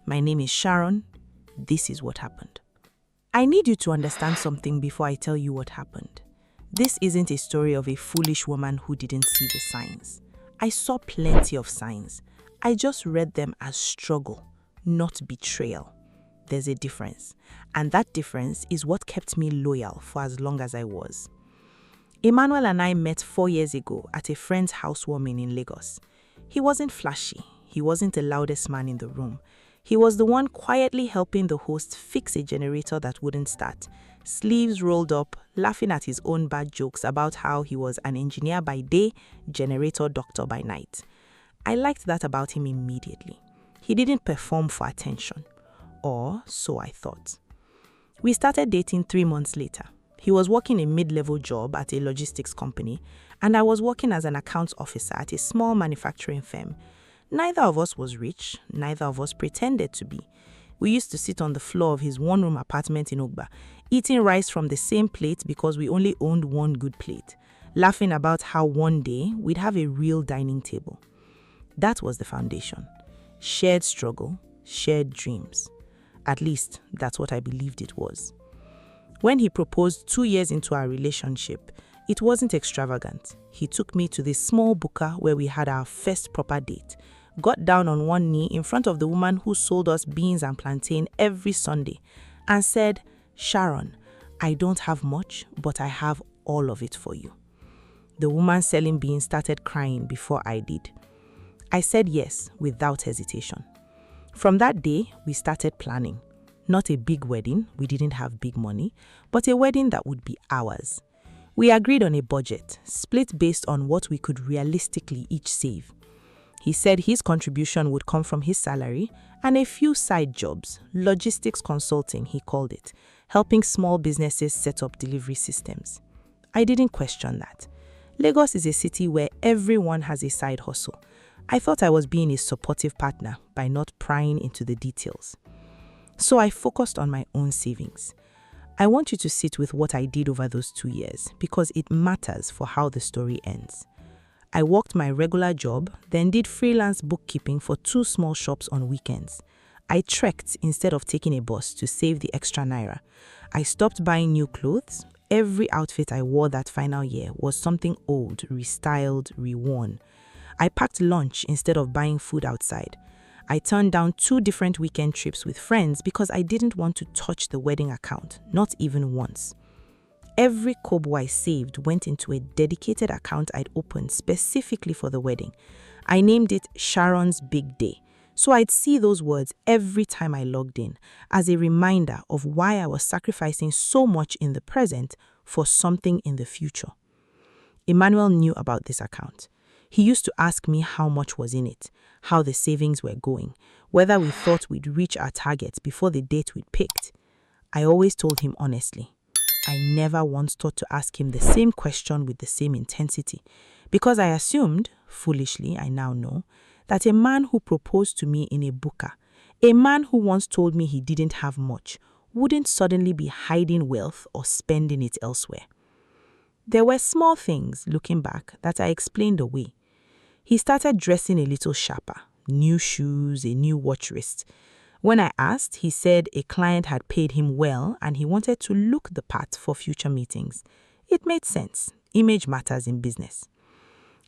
My name is Sharon. This is what happened. I need you to understand something before I tell you what happened. This isn't a story of a foolish woman who didn't see the signs. I saw plenty of signs. I just read them as struggle, not betrayal. There's a difference, and that difference is what kept me loyal for as long as I was. Emmanuel and I met 4 years ago at a friend's housewarming in Lagos. He wasn't flashy. He wasn't the loudest man in the room. He was the one quietly helping the host fix a generator that wouldn't start, sleeves rolled up, laughing at his own bad jokes about how he was an engineer by day, generator doctor by night. I liked that about him immediately. He didn't perform for attention. Or so I thought. We started dating 3 months later. He was working a mid-level job at a logistics company, and I was working as an accounts officer at a small manufacturing firm. Neither of us was rich, neither of us pretended to be. We used to sit on the floor of his one-room apartment in Ogba, eating rice from the same plate because we only owned one good plate, laughing about how one day we'd have a real dining table. That was the foundation. Shared struggle, shared dreams. At least, that's what I believed it was. When he proposed 2 years into our relationship, it wasn't extravagant. He took me to this small buka where we had our first proper date, got down on one knee in front of the woman who sold us beans and plantain every Sunday, and said, "Sharon, I don't have much, but I have all of it for you." The woman selling beans started crying before I did. I said yes without hesitation. From that day, we started planning. Not a big wedding, we didn't have big money, but a wedding that would be ours. We agreed on a budget, split based on what we could realistically each save. He said his contribution would come from his salary and a few side jobs, logistics consulting he called it, helping small businesses set up delivery systems. I didn't question that. Lagos is a city where everyone has a side hustle. I thought I was being a supportive partner by not prying into the details. So I focused on my own savings. I want you to sit with what I did over those 2 years because it matters for how the story ends. I worked my regular job, then did freelance bookkeeping for 2 small shops on weekends. I trekked instead of taking a bus to save the extra naira. I stopped buying new clothes. Every outfit I wore that final year was something old, restyled, reworn. I packed lunch instead of buying food outside. I turned down 2 different weekend trips with friends because I didn't want to touch the wedding account, not even once. Every kobo I saved went into a dedicated account I'd opened specifically for the wedding. I named it Sharon's Big Day, so I'd see those words every time I logged in as a reminder of why I was sacrificing so much in the present for something in the future. Emmanuel knew about this account. He used to ask me how much was in it, how the savings were going, whether we thought we'd reach our targets before the date we'd picked. I always told him honestly. I never once thought to ask him the same question with the same intensity, because I assumed, foolishly I now know, that a man who proposed to me in a buka, a man who once told me he didn't have much, wouldn't suddenly be hiding wealth or spending it elsewhere. There were small things, looking back, that I explained away. He started dressing a little sharper, new shoes, a new watch wrist. When I asked, he said a client had paid him well and he wanted to look the part for future meetings. It made sense. Image matters in business.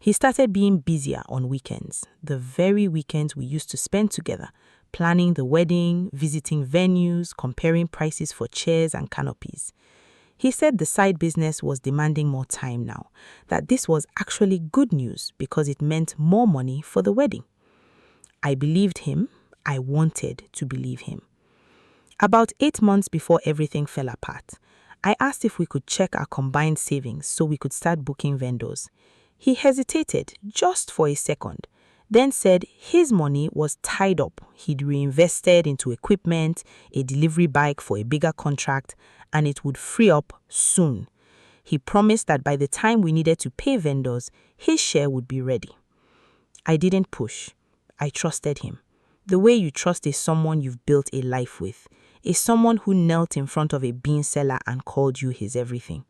He started being busier on weekends, the very weekends we used to spend together, planning the wedding, visiting venues, comparing prices for chairs and canopies. He said the side business was demanding more time now, that this was actually good news because it meant more money for the wedding. I believed him. I wanted to believe him. About 8 months before everything fell apart, I asked if we could check our combined savings so we could start booking vendors. He hesitated just for a second, then said his money was tied up. He'd reinvested into equipment, a delivery bike for a bigger contract, and it would free up soon. He promised that by the time we needed to pay vendors, his share would be ready. I didn't push. I trusted him. The way you trust is someone you've built a life with, is someone who knelt in front of a bean seller and called you his everything.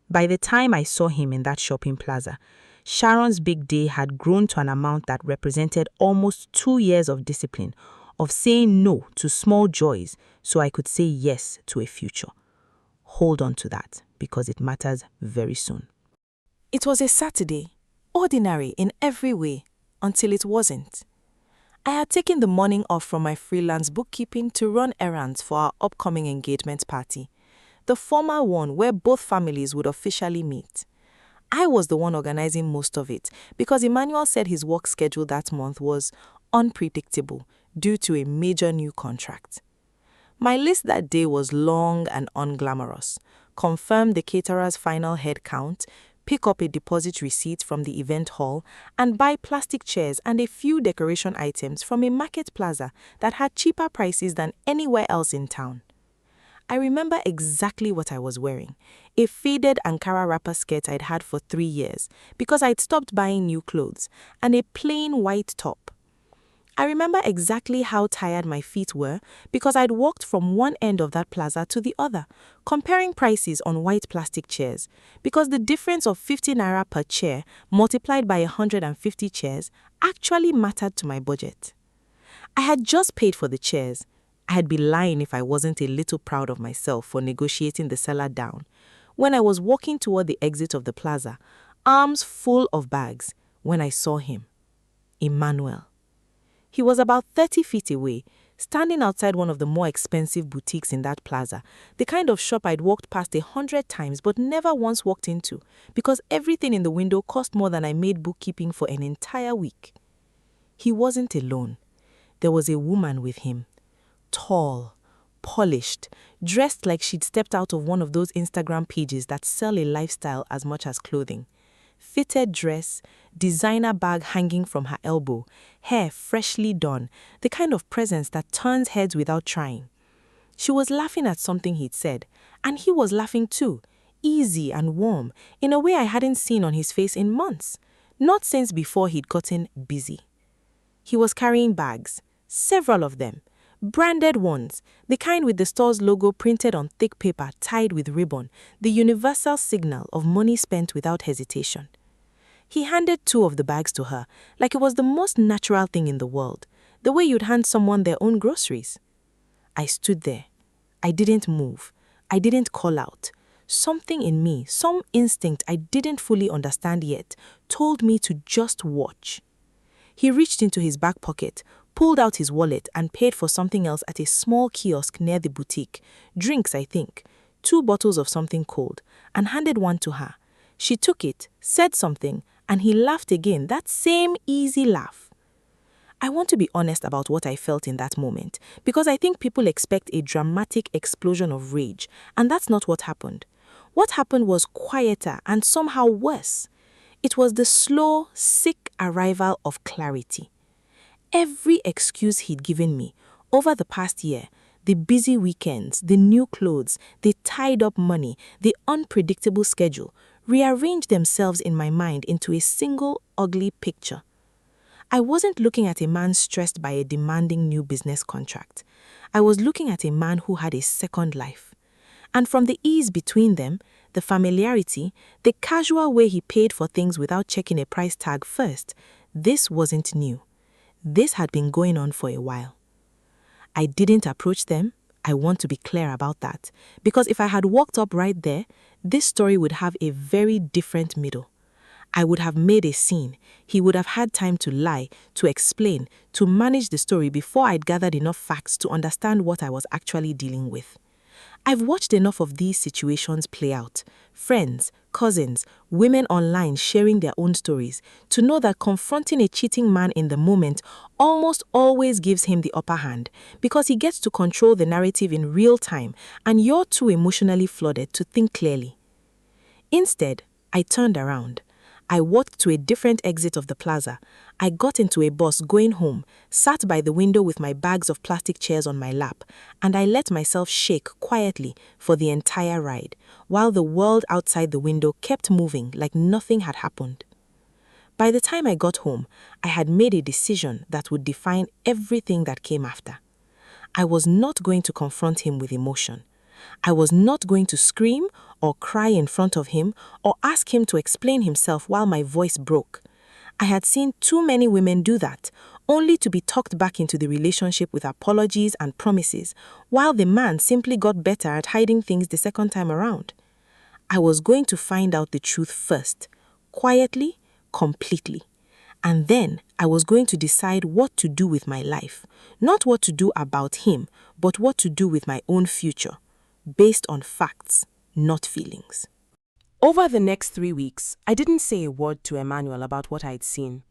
By the time I saw him in that shopping plaza, Sharon's Big Day had grown to an amount that represented almost 2 years of discipline, of saying no to small joys so I could say yes to a future. Hold on to that because it matters very soon. It was a Saturday, ordinary in every way, until it wasn't. I had taken the morning off from my freelance bookkeeping to run errands for our upcoming engagement party, the formal one where both families would officially meet. I was the one organizing most of it because Emmanuel said his work schedule that month was unpredictable due to a major new contract. My list that day was long and unglamorous. Confirm the caterer's final head count, pick up a deposit receipt from the event hall, and buy plastic chairs and a few decoration items from a market plaza that had cheaper prices than anywhere else in town. I remember exactly what I was wearing, a faded Ankara wrapper skirt I'd had for 3 years because I'd stopped buying new clothes, and a plain white top. I remember exactly how tired my feet were because I'd walked from one end of that plaza to the other, comparing prices on white plastic chairs, because the difference of 50 naira per chair multiplied by 150 chairs actually mattered to my budget. I had just paid for the chairs. I'd be lying if I wasn't a little proud of myself for negotiating the seller down. When I was walking toward the exit of the plaza, arms full of bags, when I saw him. Emmanuel. He was about 30 feet away, standing outside one of the more expensive boutiques in that plaza, the kind of shop I'd walked past 100 times but never once walked into, because everything in the window cost more than I made bookkeeping for an entire week. He wasn't alone. There was a woman with him. Tall, polished, dressed like she'd stepped out of one of those Instagram pages that sell a lifestyle as much as clothing. Fitted dress, designer bag hanging from her elbow, hair freshly done, the kind of presence that turns heads without trying. She was laughing at something he'd said, and he was laughing too, easy and warm, in a way I hadn't seen on his face in months, not since before he'd gotten busy. He was carrying bags, several of them, branded ones, the kind with the store's logo printed on thick paper tied with ribbon, the universal signal of money spent without hesitation. He handed 2 of the bags to her, like it was the most natural thing in the world, the way you'd hand someone their own groceries. I stood there. I didn't move. I didn't call out. Something in me, some instinct I didn't fully understand yet, told me to just watch. He reached into his back pocket, pulled out his wallet and paid for something else at a small kiosk near the boutique, drinks I think, 2 bottles of something cold, and handed one to her. She took it, said something, and he laughed again, that same easy laugh. I want to be honest about what I felt in that moment, because I think people expect a dramatic explosion of rage, and that's not what happened. What happened was quieter and somehow worse. It was the slow, sick arrival of clarity. Every excuse he'd given me over the past year, the busy weekends, the new clothes, the tied-up money, the unpredictable schedule, rearranged themselves in my mind into a single ugly picture. I wasn't looking at a man stressed by a demanding new business contract. I was looking at a man who had a second life. And from the ease between them, the familiarity, the casual way he paid for things without checking a price tag first, this wasn't new. This had been going on for a while. I didn't approach them. I want to be clear about that, because if I had walked up right there, this story would have a very different middle. I would have made a scene. He would have had time to lie, to explain, to manage the story before I'd gathered enough facts to understand what I was actually dealing with. I've watched enough of these situations play out. Friends, cousins, women online sharing their own stories, to know that confronting a cheating man in the moment almost always gives him the upper hand, because he gets to control the narrative in real time and you're too emotionally flooded to think clearly. Instead, I turned around. I walked to a different exit of the plaza. I got into a bus going home, sat by the window with my bags of plastic chairs on my lap, and I let myself shake quietly for the entire ride, while the world outside the window kept moving like nothing had happened. By the time I got home, I had made a decision that would define everything that came after. I was not going to confront him with emotion. I was not going to scream or cry in front of him or ask him to explain himself while my voice broke. I had seen too many women do that, only to be tucked back into the relationship with apologies and promises, while the man simply got better at hiding things the second time around. I was going to find out the truth first, quietly, completely. And then I was going to decide what to do with my life, not what to do about him, but what to do with my own future, based on facts, not feelings. Over the next 3 weeks, I didn't say a word to Emmanuel about what I'd seen.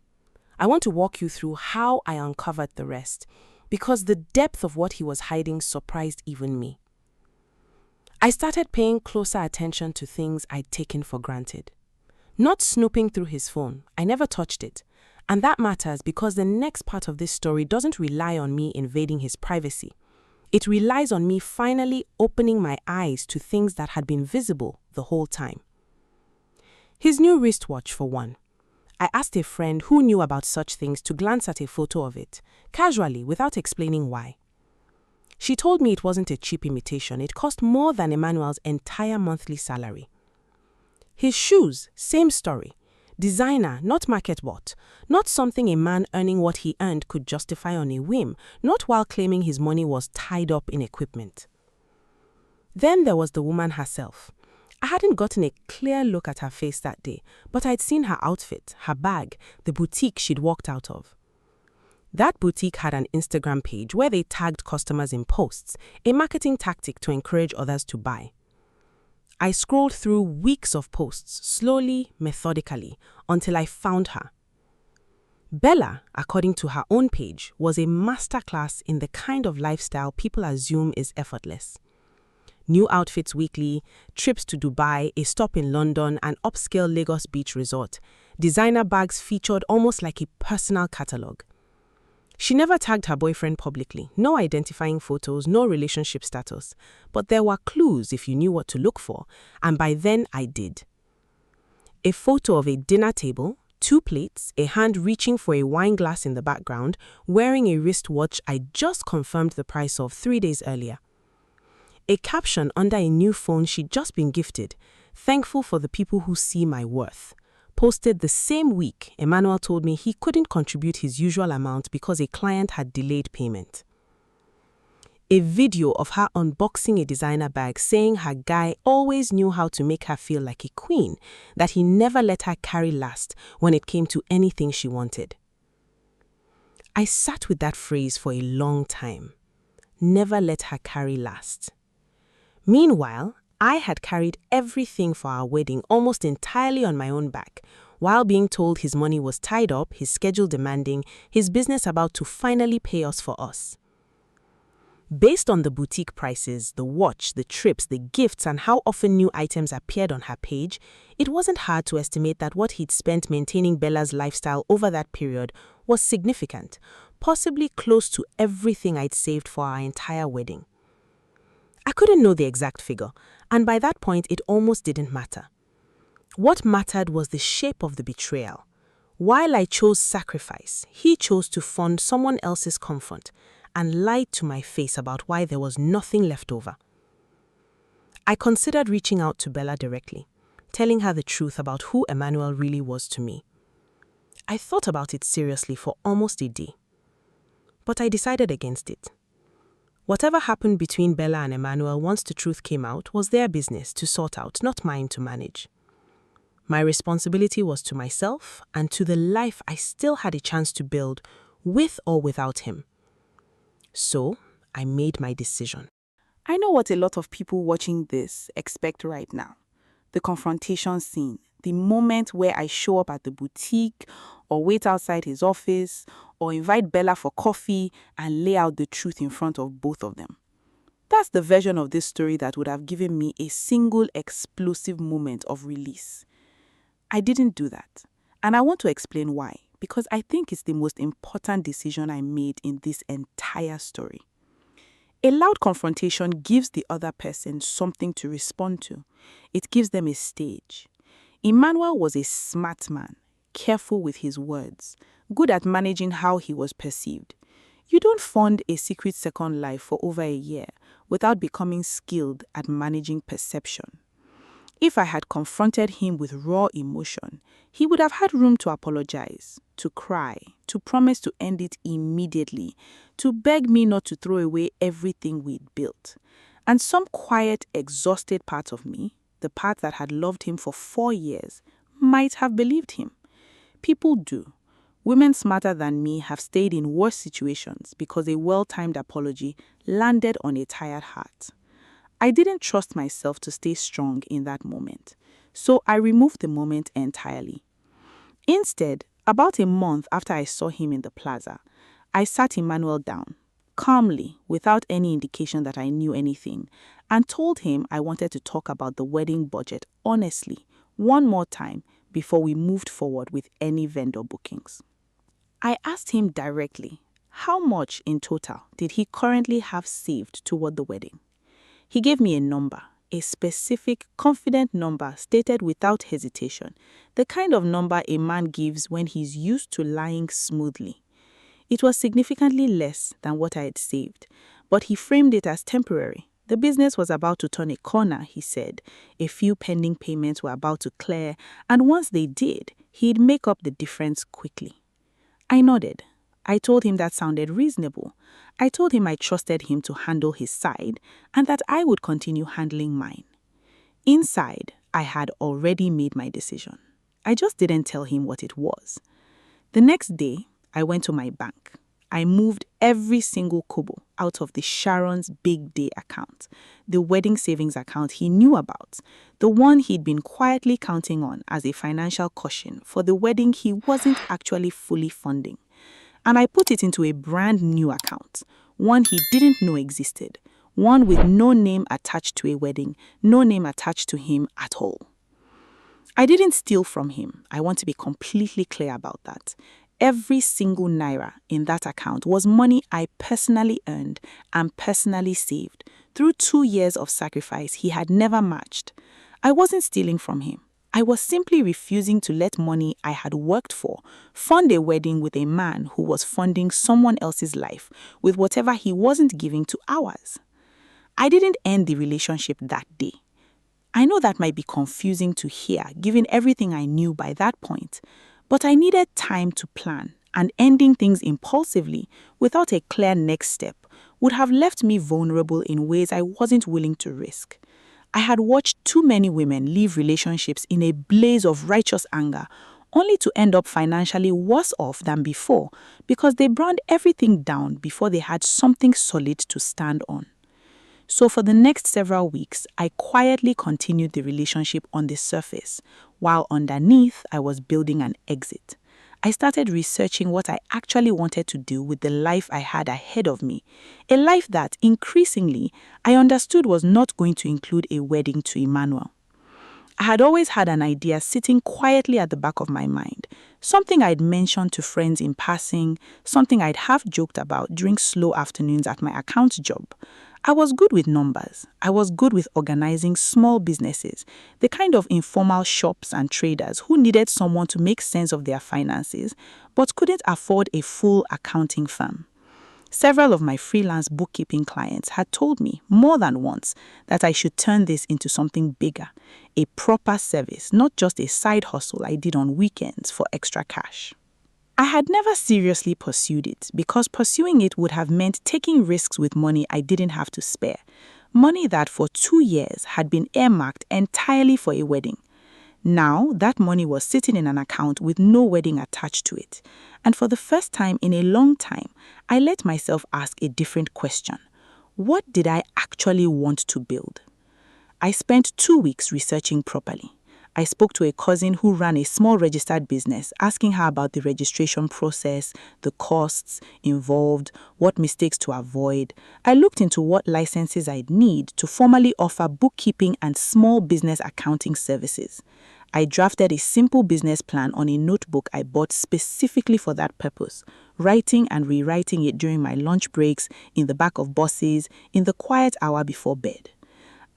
I want to walk you through how I uncovered the rest, because the depth of what he was hiding surprised even me. I started paying closer attention to things I'd taken for granted. Not snooping through his phone, I never touched it. And that matters because the next part of this story doesn't rely on me invading his privacy. It relies on me finally opening my eyes to things that had been visible the whole time. His new wristwatch, for one. I asked a friend who knew about such things to glance at a photo of it, casually, without explaining why. She told me it wasn't a cheap imitation, it cost more than Emmanuel's entire monthly salary. His shoes, same story. Designer, not market bought. Not something a man earning what he earned could justify on a whim, not while claiming his money was tied up in equipment. Then there was the woman herself. I hadn't gotten a clear look at her face that day, but I'd seen her outfit, her bag, the boutique she'd walked out of. That boutique had an Instagram page where they tagged customers in posts, a marketing tactic to encourage others to buy. I scrolled through weeks of posts, slowly, methodically, until I found her. Bella, according to her own page, was a masterclass in the kind of lifestyle people assume is effortless. New outfits weekly, trips to Dubai, a stop in London, an upscale Lagos beach resort. Designer bags featured almost like a personal catalogue. She never tagged her boyfriend publicly, no identifying photos, no relationship status. But there were clues if you knew what to look for, and by then I did. A photo of a dinner table, 2 plates, a hand reaching for a wine glass in the background, wearing a wristwatch I just confirmed the price of 3 days earlier. A caption under a new phone she'd just been gifted, thankful for the people who see my worth. Posted the same week, Emmanuel told me he couldn't contribute his usual amount because a client had delayed payment. A video of her unboxing a designer bag saying her guy always knew how to make her feel like a queen, that he never let her carry last when it came to anything she wanted. I sat with that phrase for a long time. Never let her carry last. Meanwhile, I had carried everything for our wedding almost entirely on my own back, while being told his money was tied up, his schedule demanding, his business about to finally pay us for us. Based on the boutique prices, the watch, the trips, the gifts, and how often new items appeared on her page, it wasn't hard to estimate that what he'd spent maintaining Bella's lifestyle over that period was significant, possibly close to everything I'd saved for our entire wedding. I couldn't know the exact figure, and by that point it almost didn't matter. What mattered was the shape of the betrayal. While I chose sacrifice, he chose to fund someone else's comfort and lied to my face about why there was nothing left over. I considered reaching out to Bella directly, telling her the truth about who Emmanuel really was to me. I thought about it seriously for almost a day, but I decided against it. Whatever happened between Bella and Emmanuel once the truth came out was their business to sort out, not mine to manage. My responsibility was to myself and to the life I still had a chance to build, with or without him. So, I made my decision. I know what a lot of people watching this expect right now. The confrontation scene, the moment where I show up at the boutique or wait outside his office or invite Bella for coffee and lay out the truth in front of both of them. That's the version of this story that would have given me a single explosive moment of release. I didn't do that, and I want to explain why, because I think it's the most important decision I made in this entire story. A loud confrontation gives the other person something to respond to. It gives them a stage. Emmanuel was a smart man, careful with his words, good at managing how he was perceived. You don't fund a secret second life for over a year without becoming skilled at managing perception. If I had confronted him with raw emotion, he would have had room to apologize, to cry, to promise to end it immediately, to beg me not to throw away everything we'd built. And some quiet, exhausted part of me, the part that had loved him for 4 years, might have believed him. People do. Women smarter than me have stayed in worse situations because a well-timed apology landed on a tired heart. I didn't trust myself to stay strong in that moment, so I removed the moment entirely. Instead, about a month after I saw him in the plaza, I sat Emmanuel down, calmly, without any indication that I knew anything, and told him I wanted to talk about the wedding budget honestly, one more time, before we moved forward with any vendor bookings. I asked him directly, how much in total did he currently have saved toward the wedding? He gave me a number, a specific, confident number stated without hesitation, the kind of number a man gives when he's used to lying smoothly. It was significantly less than what I had saved, but he framed it as temporary. The business was about to turn a corner, he said. A few pending payments were about to clear, and once they did, he'd make up the difference quickly. I nodded. I told him that sounded reasonable. I told him I trusted him to handle his side and that I would continue handling mine. Inside, I had already made my decision. I just didn't tell him what it was. The next day, I went to my bank. I moved every single kobo out of the Sharon's Big Day account, the wedding savings account he knew about, the one he'd been quietly counting on as a financial cushion for the wedding he wasn't actually fully funding. And I put it into a brand new account, one he didn't know existed, one with no name attached to a wedding, no name attached to him at all. I didn't steal from him. I want to be completely clear about that. Every single naira in that account was money I personally earned and personally saved through 2 years of sacrifice he had never matched. I wasn't stealing from him. I was simply refusing to let money I had worked for fund a wedding with a man who was funding someone else's life with whatever he wasn't giving to ours. I didn't end the relationship that day. I know that might be confusing to hear given everything I knew by that point, but I needed time to plan, and ending things impulsively without a clear next step would have left me vulnerable in ways I wasn't willing to risk. I had watched too many women leave relationships in a blaze of righteous anger, only to end up financially worse off than before because they burned everything down before they had something solid to stand on. So for the next several weeks, I quietly continued the relationship on the surface, while underneath I was building an exit. I started researching what I actually wanted to do with the life I had ahead of me, a life that, increasingly, I understood was not going to include a wedding to Emmanuel. I had always had an idea sitting quietly at the back of my mind, something I'd mentioned to friends in passing, something I'd half joked about during slow afternoons at my accounts job. I was good with numbers. I was good with organizing small businesses, the kind of informal shops and traders who needed someone to make sense of their finances but couldn't afford a full accounting firm. Several of my freelance bookkeeping clients had told me more than once that I should turn this into something bigger, a proper service, not just a side hustle I did on weekends for extra cash. I had never seriously pursued it because pursuing it would have meant taking risks with money I didn't have to spare, money that for 2 years had been earmarked entirely for a wedding. Now, that money was sitting in an account with no wedding attached to it, and for the first time in a long time, I let myself ask a different question. What did I actually want to build? I spent 2 weeks researching properly. I spoke to a cousin who ran a small registered business, asking her about the registration process, the costs involved, what mistakes to avoid. I looked into what licenses I'd need to formally offer bookkeeping and small business accounting services. I drafted a simple business plan on a notebook I bought specifically for that purpose, writing and rewriting it during my lunch breaks, in the back of buses, in the quiet hour before bed.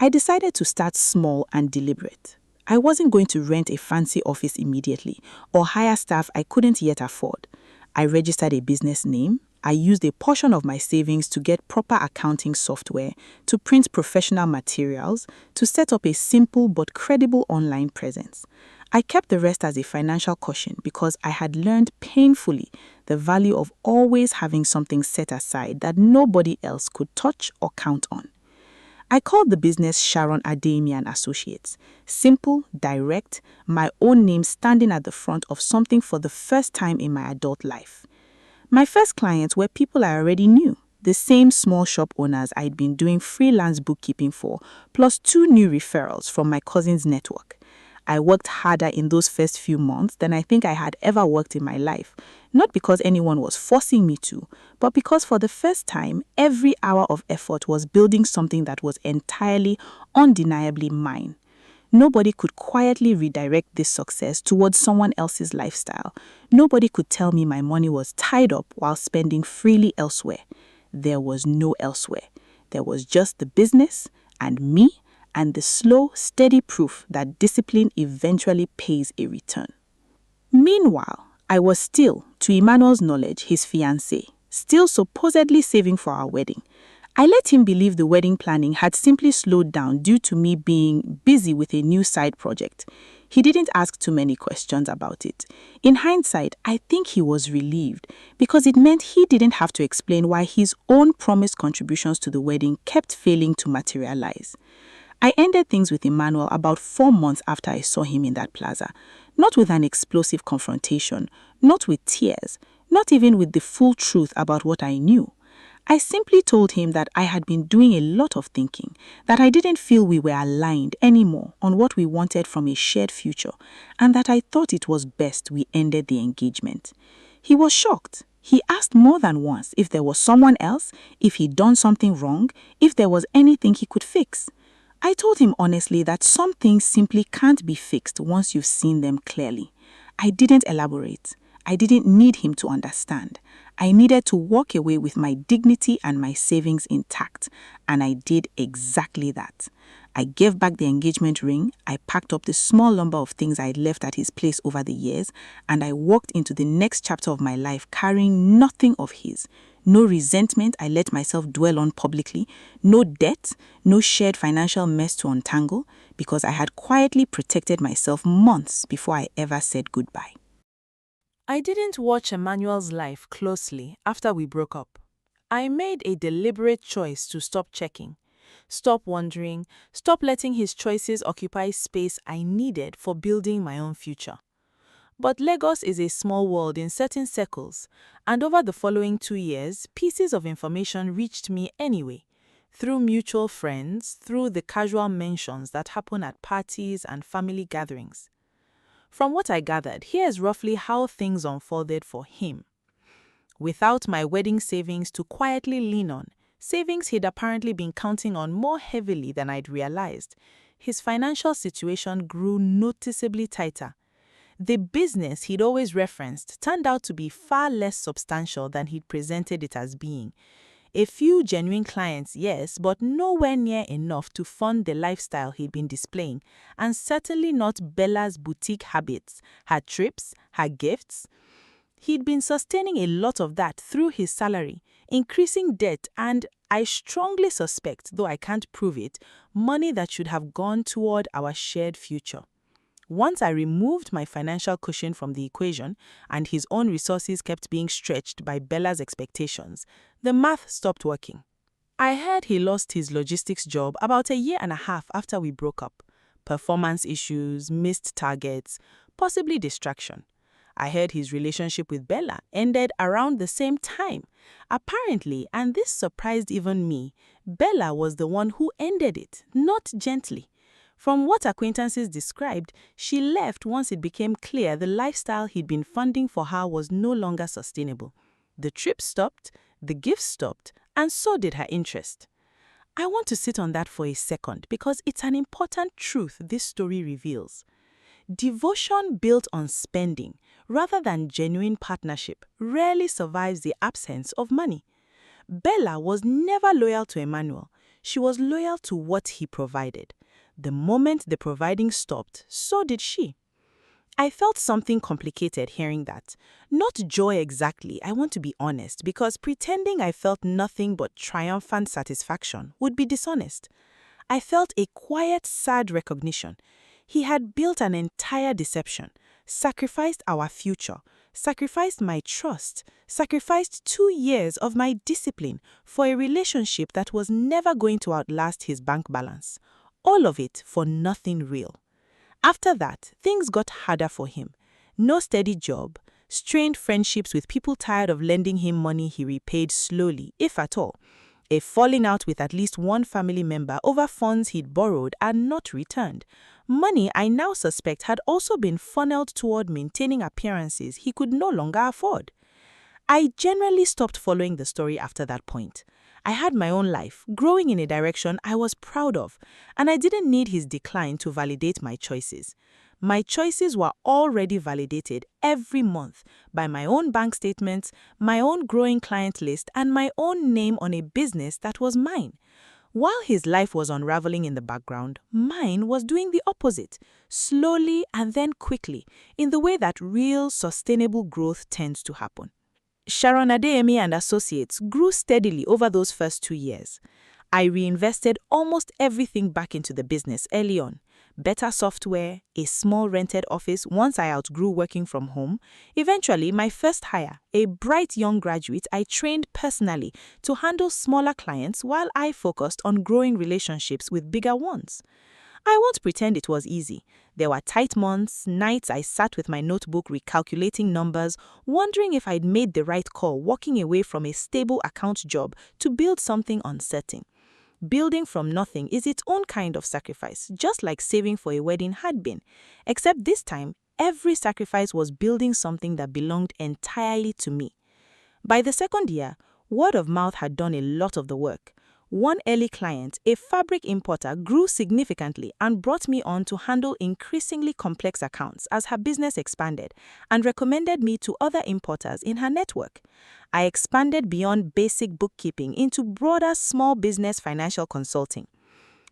I decided to start small and deliberate. I wasn't going to rent a fancy office immediately or hire staff I couldn't yet afford. I registered a business name. I used a portion of my savings to get proper accounting software, to print professional materials, to set up a simple but credible online presence. I kept the rest as a financial caution because I had learned painfully the value of always having something set aside that nobody else could touch or count on. I called the business Sharon Ademi and Associates. Simple, direct, my own name standing at the front of something for the first time in my adult life. My first clients were people I already knew, the same small shop owners I'd been doing freelance bookkeeping for, plus 2 new referrals from my cousin's network. I worked harder in those first few months than I think I had ever worked in my life, not because anyone was forcing me to, but because for the first time, every hour of effort was building something that was entirely, undeniably mine. Nobody could quietly redirect this success towards someone else's lifestyle. Nobody could tell me my money was tied up while spending freely elsewhere. There was no elsewhere. There was just the business and me and the slow, steady proof that discipline eventually pays a return. Meanwhile, I was still, to Emmanuel's knowledge, his fiancée, still supposedly saving for our wedding. I let him believe the wedding planning had simply slowed down due to me being busy with a new side project. He didn't ask too many questions about it. In hindsight, I think he was relieved because it meant he didn't have to explain why his own promised contributions to the wedding kept failing to materialize. I ended things with Emmanuel about 4 months after I saw him in that plaza, not with an explosive confrontation, not with tears, not even with the full truth about what I knew. I simply told him that I had been doing a lot of thinking, that I didn't feel we were aligned anymore on what we wanted from a shared future, and that I thought it was best we ended the engagement. He was shocked. He asked more than once if there was someone else, if he'd done something wrong, if there was anything he could fix. I told him honestly that some things simply can't be fixed once you've seen them clearly. I didn't elaborate. I didn't need him to understand. I needed to walk away with my dignity and my savings intact, and I did exactly that. I gave back the engagement ring, I packed up the small number of things I'd left at his place over the years, and I walked into the next chapter of my life carrying nothing of his. No resentment I let myself dwell on publicly, no debt, no shared financial mess to untangle, because I had quietly protected myself months before I ever said goodbye. I didn't watch Emmanuel's life closely after we broke up. I made a deliberate choice to stop checking, stop wondering, stop letting his choices occupy space I needed for building my own future. But Lagos is a small world in certain circles, and over the following 2 years, pieces of information reached me anyway, through mutual friends, through the casual mentions that happen at parties and family gatherings. From what I gathered, here's roughly how things unfolded for him. Without my wedding savings to quietly lean on, savings he'd apparently been counting on more heavily than I'd realized, his financial situation grew noticeably tighter. The business he'd always referenced turned out to be far less substantial than he'd presented it as being. A few genuine clients, yes, but nowhere near enough to fund the lifestyle he'd been displaying, and certainly not Bella's boutique habits, her trips, her gifts. He'd been sustaining a lot of that through his salary, increasing debt and, I strongly suspect, though I can't prove it, money that should have gone toward our shared future. Once I removed my financial cushion from the equation and his own resources kept being stretched by Bella's expectations, the math stopped working. I heard he lost his logistics job about 1.5 years after we broke up. Performance issues, missed targets, possibly distraction. I heard his relationship with Bella ended around the same time. Apparently, and this surprised even me, Bella was the one who ended it, not gently. From what acquaintances described, she left once it became clear the lifestyle he'd been funding for her was no longer sustainable. The trip stopped, the gifts stopped, and so did her interest. I want to sit on that for a second because it's an important truth this story reveals. Devotion built on spending, rather than genuine partnership, rarely survives the absence of money. Bella was never loyal to Emmanuel. She was loyal to what he provided. The moment the providing stopped, so did she. I felt something complicated hearing that. Not joy exactly, I want to be honest, because pretending I felt nothing but triumphant satisfaction would be dishonest. I felt a quiet, sad recognition. He had built an entire deception, sacrificed our future, sacrificed my trust, sacrificed 2 years of my discipline for a relationship that was never going to outlast his bank balance. All of it for nothing real. After that, things got harder for him. No steady job, strained friendships with people tired of lending him money he repaid slowly, if at all. A falling out with at least one family member over funds he'd borrowed and not returned. Money I now suspect had also been funneled toward maintaining appearances he could no longer afford. I generally stopped following the story after that point. I had my own life, growing in a direction I was proud of, and I didn't need his decline to validate my choices. My choices were already validated every month by my own bank statements, my own growing client list, and my own name on a business that was mine. While his life was unraveling in the background, mine was doing the opposite, slowly and then quickly, in the way that real, sustainable growth tends to happen. Sharon Adeyemi and Associates grew steadily over those first 2 years. I reinvested almost everything back into the business early on. Better software, a small rented office once I outgrew working from home. Eventually, my first hire, a bright young graduate I trained personally to handle smaller clients while I focused on growing relationships with bigger ones. I won't pretend it was easy. There were tight months, nights I sat with my notebook recalculating numbers, wondering if I'd made the right call walking away from a stable account job to build something uncertain. Building from nothing is its own kind of sacrifice, just like saving for a wedding had been. Except this time, every sacrifice was building something that belonged entirely to me. By the second year, word of mouth had done a lot of the work. One early client, a fabric importer, grew significantly and brought me on to handle increasingly complex accounts as her business expanded and recommended me to other importers in her network. I expanded beyond basic bookkeeping into broader small business financial consulting.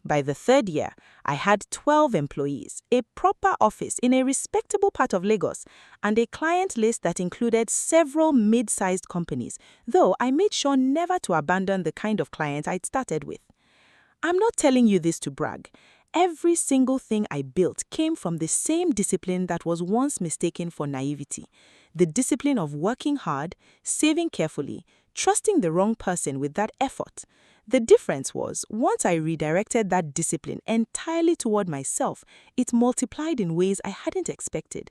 By the third year, I had 12 employees, a proper office in a respectable part of Lagos, and a client list that included several mid-sized companies, though I made sure never to abandon the kind of client I'd started with. I'm not telling you this to brag. Every single thing I built came from the same discipline that was once mistaken for naivety. The discipline of working hard, saving carefully, trusting the wrong person with that effort. The difference was, once I redirected that discipline entirely toward myself, it multiplied in ways I hadn't expected.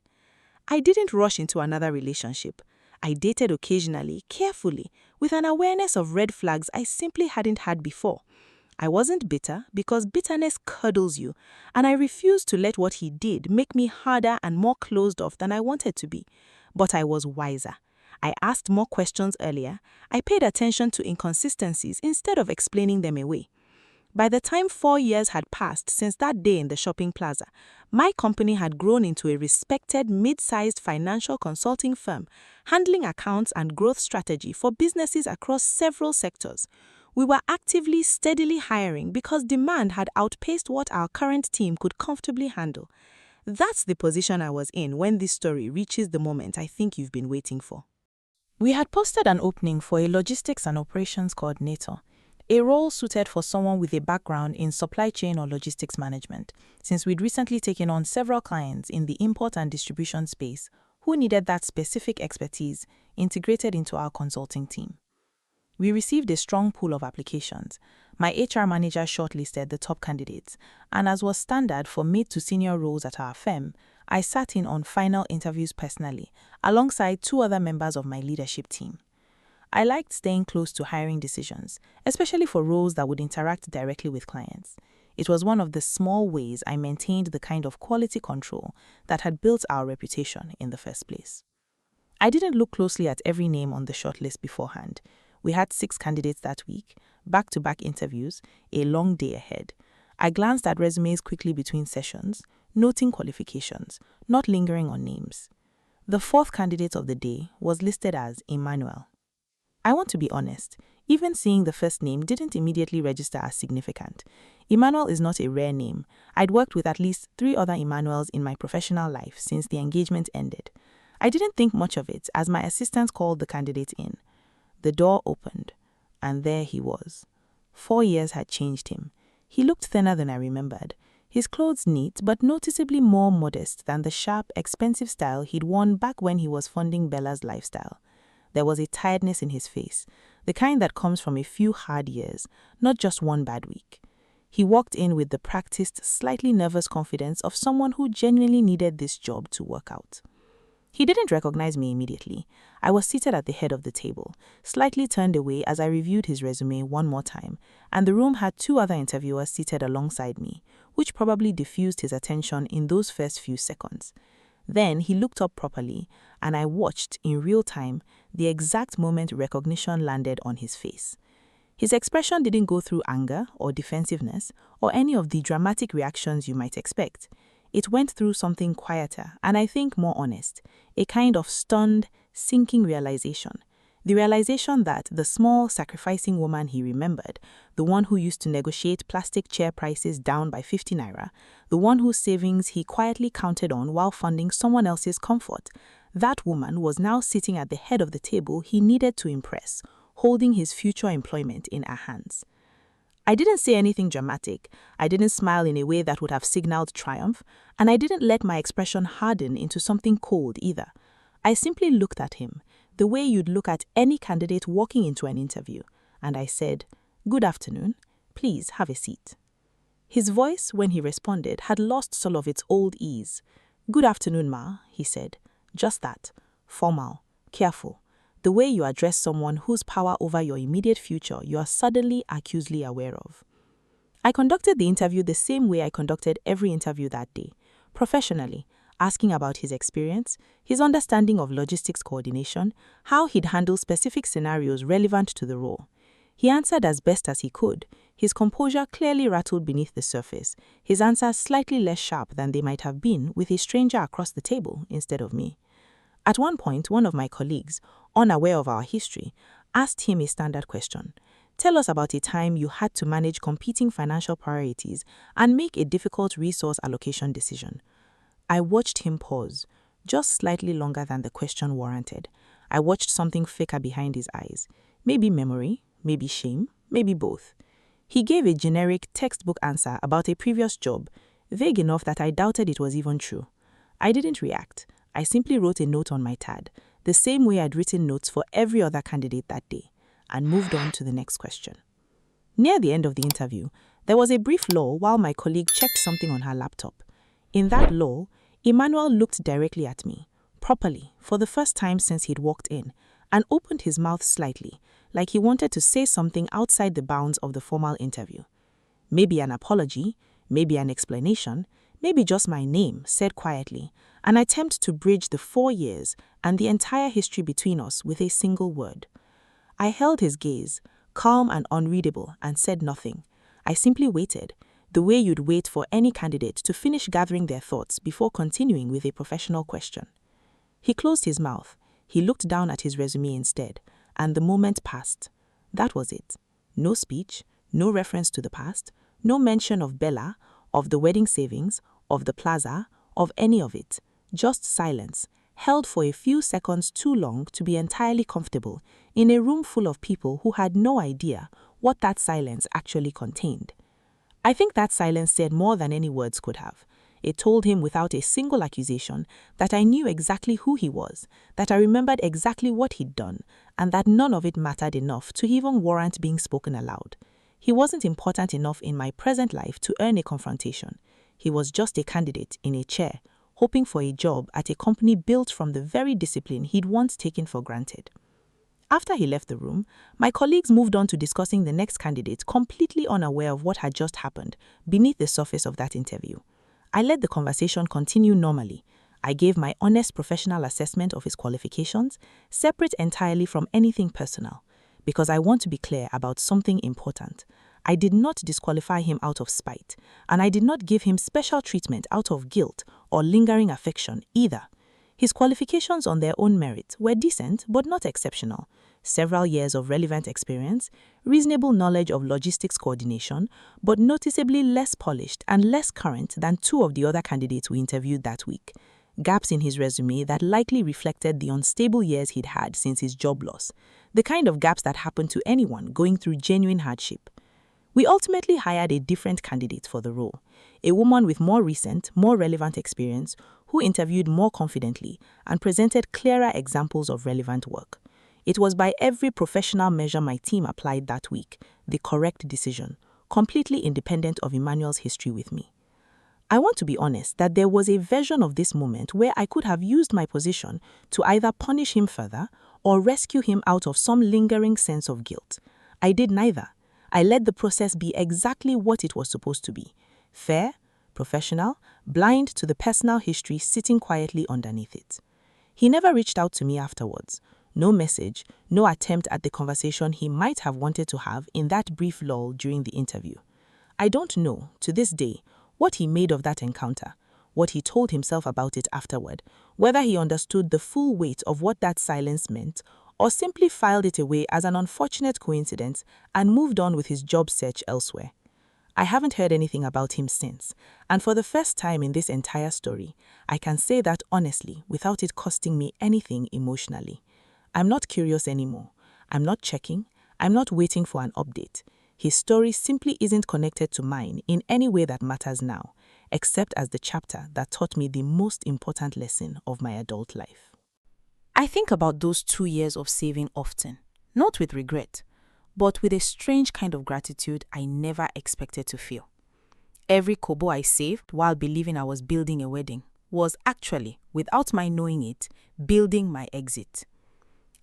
I didn't rush into another relationship. I dated occasionally, carefully, with an awareness of red flags I simply hadn't had before. I wasn't bitter because bitterness curdles you, and I refused to let what he did make me harder and more closed off than I wanted to be. But I was wiser. I asked more questions earlier. I paid attention to inconsistencies instead of explaining them away. By the time 4 years had passed since that day in the shopping plaza, my company had grown into a respected mid-sized financial consulting firm, handling accounts and growth strategy for businesses across several sectors. We were actively, steadily hiring because demand had outpaced what our current team could comfortably handle. That's the position I was in when this story reaches the moment I think you've been waiting for. We had posted an opening for a logistics and operations coordinator, a role suited for someone with a background in supply chain or logistics management, since we'd recently taken on several clients in the import and distribution space who needed that specific expertise integrated into our consulting team. We received a strong pool of applications. My HR manager shortlisted the top candidates, and as was standard for mid to senior roles at our firm, I sat in on final interviews personally, alongside 2 other members of my leadership team. I liked staying close to hiring decisions, especially for roles that would interact directly with clients. It was one of the small ways I maintained the kind of quality control that had built our reputation in the first place. I didn't look closely at every name on the shortlist beforehand. We had 6 candidates that week, back-to-back interviews, a long day ahead. I glanced at resumes quickly between sessions, noting qualifications, not lingering on names. The 4th candidate of the day was listed as Emmanuel. I want to be honest, Even seeing the first name didn't immediately register as significant. Emmanuel is not a rare name. I'd worked with at least 3 other Emmanuels in my professional life since the engagement ended. I didn't think much of it as my assistant called the candidate in. The door opened, and there he was. 4 years had changed him. He looked thinner than I remembered. His clothes neat, but noticeably more modest than the sharp, expensive style he'd worn back when he was funding Bella's lifestyle. There was a tiredness in his face, the kind that comes from a few hard years, not just one bad week. He walked in with the practiced, slightly nervous confidence of someone who genuinely needed this job to work out. He didn't recognize me immediately. I was seated at the head of the table, slightly turned away as I reviewed his resume one more time, and the room had 2 other interviewers seated alongside me, which probably diffused his attention in those first few seconds. Then he looked up properly, and I watched, in real time, the exact moment recognition landed on his face. His expression didn't go through anger or defensiveness or any of the dramatic reactions you might expect. It went through something quieter and I think more honest, a kind of stunned, sinking realization. The realization that the small, sacrificing woman he remembered, the one who used to negotiate plastic chair prices down by 50 naira, the one whose savings he quietly counted on while funding someone else's comfort, that woman was now sitting at the head of the table he needed to impress, holding his future employment in her hands. I didn't say anything dramatic, I didn't smile in a way that would have signaled triumph, and I didn't let my expression harden into something cold either. I simply looked at him, the way you'd look at any candidate walking into an interview, and I said, "Good afternoon, please have a seat." His voice, when he responded, had lost some of its old ease. "Good afternoon, ma," he said. Just that, formal, careful, the way you address someone whose power over your immediate future you are suddenly acutely aware of. I conducted the interview the same way I conducted every interview that day, professionally, asking about his experience, his understanding of logistics coordination, how he'd handle specific scenarios relevant to the role. He answered as best as he could, his composure clearly rattled beneath the surface, his answers slightly less sharp than they might have been with a stranger across the table instead of me. At one point, one of my colleagues, unaware of our history, asked him a standard question. Tell us about a time you had to manage competing financial priorities and make a difficult resource allocation decision. I watched him pause, just slightly longer than the question warranted. I watched something thicker behind his eyes. Maybe memory, maybe shame, maybe both. He gave a generic textbook answer about a previous job, vague enough that I doubted it was even true. I didn't react. I simply wrote a note on my pad, the same way I'd written notes for every other candidate that day, and moved on to the next question. Near the end of the interview, there was a brief lull while my colleague checked something on her laptop. In that lull, Emmanuel looked directly at me, properly, for the first time since he'd walked in, and opened his mouth slightly, like he wanted to say something outside the bounds of the formal interview. Maybe an apology, maybe an explanation, maybe just my name, said quietly, an attempt to bridge the 4 years and the entire history between us with a single word. I held his gaze, calm and unreadable, and said nothing. I simply waited, the way you'd wait for any candidate to finish gathering their thoughts before continuing with a professional question. He closed his mouth. He looked down at his resume instead, and the moment passed. That was it. No speech, no reference to the past, no mention of Bella, of the wedding savings, of the plaza, of any of it. Just silence, held for a few seconds too long to be entirely comfortable in a room full of people who had no idea what that silence actually contained. I think that silence said more than any words could have. It told him without a single accusation that I knew exactly who he was, that I remembered exactly what he'd done, and that none of it mattered enough to even warrant being spoken aloud. He wasn't important enough in my present life to earn a confrontation. He was just a candidate in a chair, hoping for a job at a company built from the very discipline he'd once taken for granted. After he left the room, my colleagues moved on to discussing the next candidate, completely unaware of what had just happened beneath the surface of that interview. I let the conversation continue normally. I gave my honest professional assessment of his qualifications, separate entirely from anything personal, because I want to be clear about something important. I did not disqualify him out of spite, and I did not give him special treatment out of guilt or lingering affection either. His qualifications on their own merit were decent but not exceptional, several years of relevant experience, reasonable knowledge of logistics coordination, but noticeably less polished and less current than two of the other candidates we interviewed that week. Gaps in his resume that likely reflected the unstable years he'd had since his job loss, the kind of gaps that happen to anyone going through genuine hardship. We ultimately hired a different candidate for the role, a woman with more recent, more relevant experience who interviewed more confidently and presented clearer examples of relevant work. It was by every professional measure my team applied that week, the correct decision, completely independent of Emmanuel's history with me. I want to be honest that there was a version of this moment where I could have used my position to either punish him further or rescue him out of some lingering sense of guilt. I did neither. I let the process be exactly what it was supposed to be: fair, professional, blind to the personal history sitting quietly underneath it. He never reached out to me afterwards. No message, no attempt at the conversation he might have wanted to have in that brief lull during the interview. I don't know, to this day, what he made of that encounter, what he told himself about it afterward, whether he understood the full weight of what that silence meant, or simply filed it away as an unfortunate coincidence and moved on with his job search elsewhere. I haven't heard anything about him since, and for the first time in this entire story, I can say that honestly without it costing me anything emotionally. I'm not curious anymore. I'm not checking. I'm not waiting for an update. His story simply isn't connected to mine in any way that matters now, except as the chapter that taught me the most important lesson of my adult life. I think about those 2 years of saving often, not with regret, but with a strange kind of gratitude I never expected to feel. Every kobo I saved while believing I was building a wedding was actually, without my knowing it, building my exit.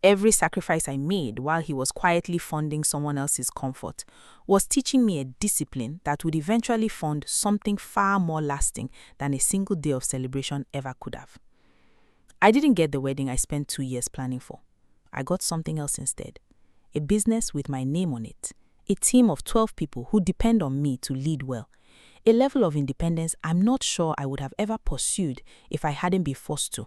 Every sacrifice I made while he was quietly funding someone else's comfort was teaching me a discipline that would eventually fund something far more lasting than a single day of celebration ever could have. I didn't get the wedding I spent 2 years planning for. I got something else instead. A business with my name on it. A team of 12 people who depend on me to lead well. A level of independence I'm not sure I would have ever pursued if I hadn't been forced to.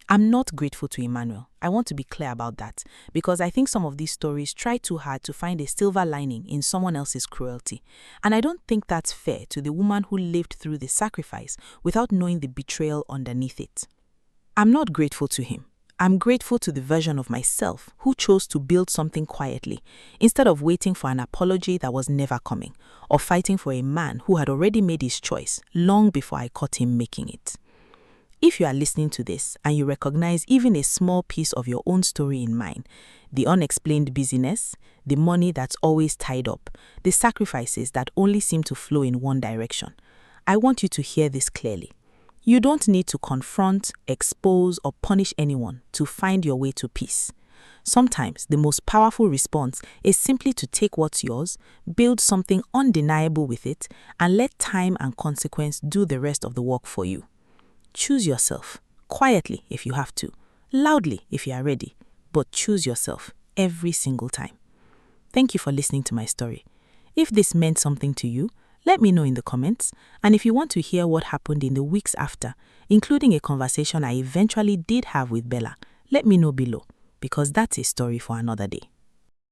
I'm not grateful to Emmanuel. I want to be clear about that, because I think some of these stories try too hard to find a silver lining in someone else's cruelty. And I don't think that's fair to the woman who lived through the sacrifice without knowing the betrayal underneath it. I'm not grateful to him. I'm grateful to the version of myself who chose to build something quietly instead of waiting for an apology that was never coming, or fighting for a man who had already made his choice long before I caught him making it. If you are listening to this and you recognize even a small piece of your own story in mine, the unexplained busyness, the money that's always tied up, the sacrifices that only seem to flow in one direction, I want you to hear this clearly. You don't need to confront, expose, or punish anyone to find your way to peace. Sometimes the most powerful response is simply to take what's yours, build something undeniable with it, and let time and consequence do the rest of the work for you. Choose yourself, quietly if you have to, loudly if you are ready, but choose yourself every single time. Thank you for listening to my story. If this meant something to you, let me know in the comments, and if you want to hear what happened in the weeks after, including a conversation I eventually did have with Bella, let me know below, because that's a story for another day.